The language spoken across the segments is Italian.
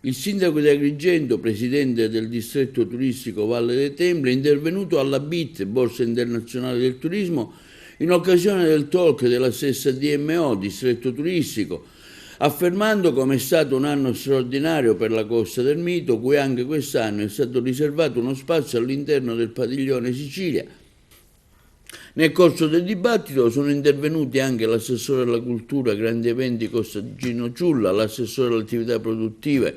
Il sindaco di Agrigento, presidente del distretto turistico Valle dei Templi, è intervenuto alla BIT, Borsa Internazionale del Turismo, in occasione del talk della stessa DMO, distretto turistico, affermando come è stato un anno straordinario per la Costa del Mito, cui anche quest'anno è stato riservato uno spazio all'interno del padiglione Sicilia. Nel corso del dibattito sono intervenuti anche l'assessore alla cultura, grandi eventi Costantino Ciulla, l'assessore alle attività produttive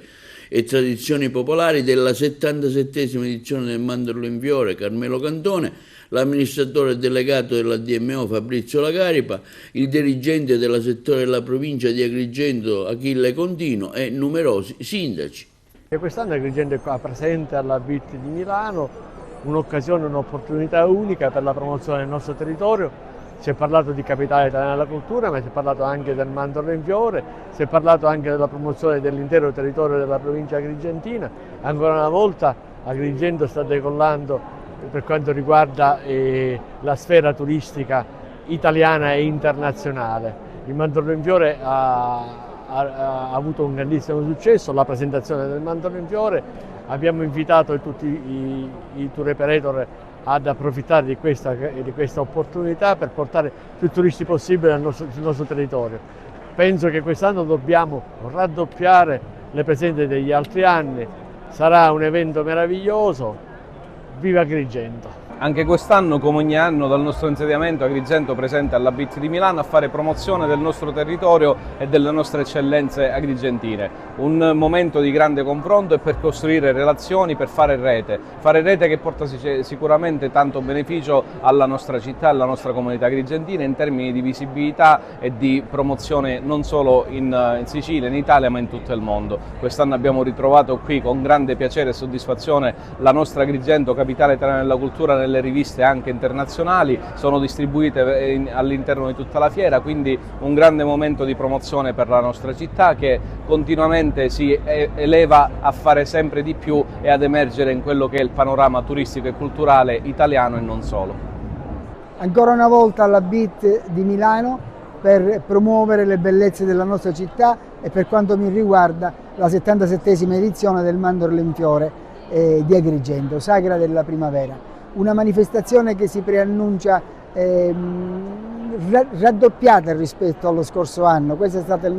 e tradizioni popolari della 77esima edizione del Mandorlo in Fiore, Carmelo Cantone, l'amministratore delegato della DMO Fabrizio Lagaripa, il dirigente della settore della provincia di Agrigento Achille Contino e numerosi sindaci. Quest'anno Agrigento è qua presente alla BIT di Milano, un'occasione, un'opportunità unica per la promozione del nostro territorio. Si è parlato di capitale italiana della cultura, ma si è parlato anche del Mandorlo in Fiore, si è parlato anche della promozione dell'intero territorio della provincia agrigentina. Ancora una volta Agrigento sta decollando per quanto riguarda la sfera turistica italiana e internazionale. Il Mandorlo in Fiore ha avuto un grandissimo successo, la presentazione del Mandorlo in Fiore. Abbiamo invitato tutti i tour operator ad approfittare di questa opportunità per portare più turisti possibile sul nostro territorio. Penso che quest'anno dobbiamo raddoppiare le presenze degli altri anni, sarà un evento meraviglioso. Viva Agrigento! Anche quest'anno, come ogni anno, dal nostro insediamento Agrigento presente alla BIT di Milano a fare promozione del nostro territorio e delle nostre eccellenze agrigentine. Un momento di grande confronto e per costruire relazioni, per fare rete che porta sicuramente tanto beneficio alla nostra città e alla nostra comunità agrigentina in termini di visibilità e di promozione non solo in Sicilia, in Italia, ma in tutto il mondo. Quest'anno abbiamo ritrovato qui con grande piacere e soddisfazione la nostra Agrigento, capitale italiana della cultura, nelle riviste anche internazionali, sono distribuite all'interno di tutta la fiera, quindi un grande momento di promozione per la nostra città che continuamente si eleva a fare sempre di più e ad emergere in quello che è il panorama turistico e culturale italiano e non solo. Ancora una volta alla BIT di Milano per promuovere le bellezze della nostra città e per quanto mi riguarda la 77esima edizione del Mandorlo in Fiore di Agrigento, Sagra della Primavera. Una manifestazione che si preannuncia raddoppiata rispetto allo scorso anno, questo è stato il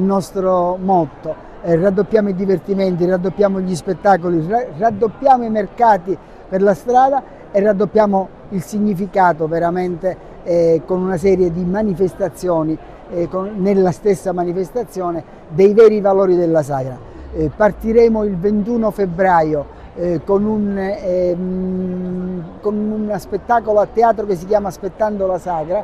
nostro motto. Raddoppiamo i divertimenti, raddoppiamo gli spettacoli, raddoppiamo i mercati per la strada e raddoppiamo il significato veramente con una serie di manifestazioni, nella stessa manifestazione, dei veri valori della Sagra. Partiremo il 21 febbraio con un spettacolo a teatro che si chiama Aspettando la Sagra,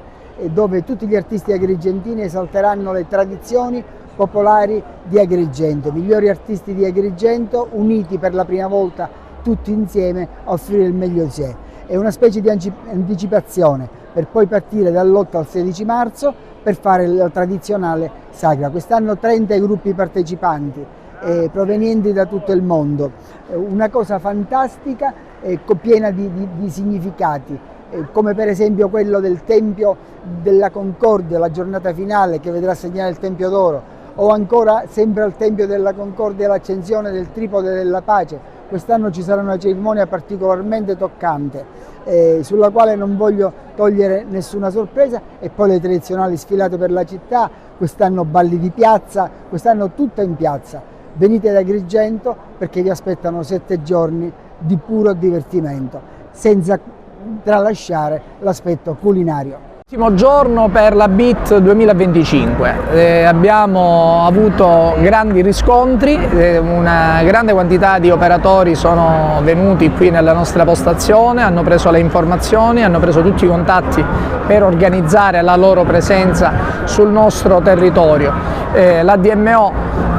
dove tutti gli artisti agrigentini esalteranno le tradizioni popolari di Agrigento, i migliori artisti di Agrigento uniti per la prima volta tutti insieme a offrire il meglio di sé. È una specie di anticipazione per poi partire dall'8 al 16 marzo per fare la tradizionale Sagra. Quest'anno 30 i gruppi partecipanti provenienti da tutto il mondo, una cosa fantastica, piena di significati, come per esempio quello del Tempio della Concordia, la giornata finale che vedrà segnare il Tempio d'Oro, o ancora sempre al Tempio della Concordia l'accensione del Tripode della Pace. Quest'anno ci sarà una cerimonia particolarmente toccante, sulla quale non voglio togliere nessuna sorpresa, e poi le tradizionali sfilate per la città, quest'anno balli di piazza, quest'anno tutta in piazza. Venite ad Agrigento perché vi aspettano 7 giorni di puro divertimento, senza tralasciare l'aspetto culinario. L'ultimo giorno per la BIT 2025, abbiamo avuto grandi riscontri, una grande quantità di operatori sono venuti qui nella nostra postazione, hanno preso le informazioni, hanno preso tutti i contatti per organizzare la loro presenza sul nostro territorio. La DMO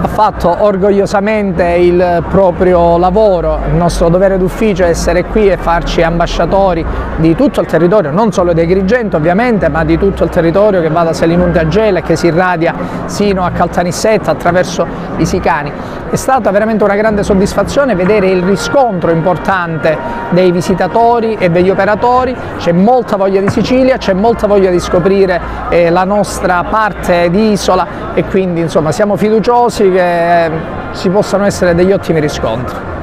ha fatto orgogliosamente il proprio lavoro, il nostro dovere d'ufficio è essere qui e farci ambasciatori di tutto il territorio, non solo di Agrigento ovviamente, ma di tutto il territorio che va da Selinunt a Gela e che si irradia sino a Caltanissetta attraverso i Sicani. È stata veramente una grande soddisfazione vedere il riscontro importante dei visitatori e degli operatori, c'è molta voglia di Sicilia, c'è molta voglia di scoprire la nostra parte di isola e quindi insomma siamo fiduciosi che ci possano essere degli ottimi riscontri.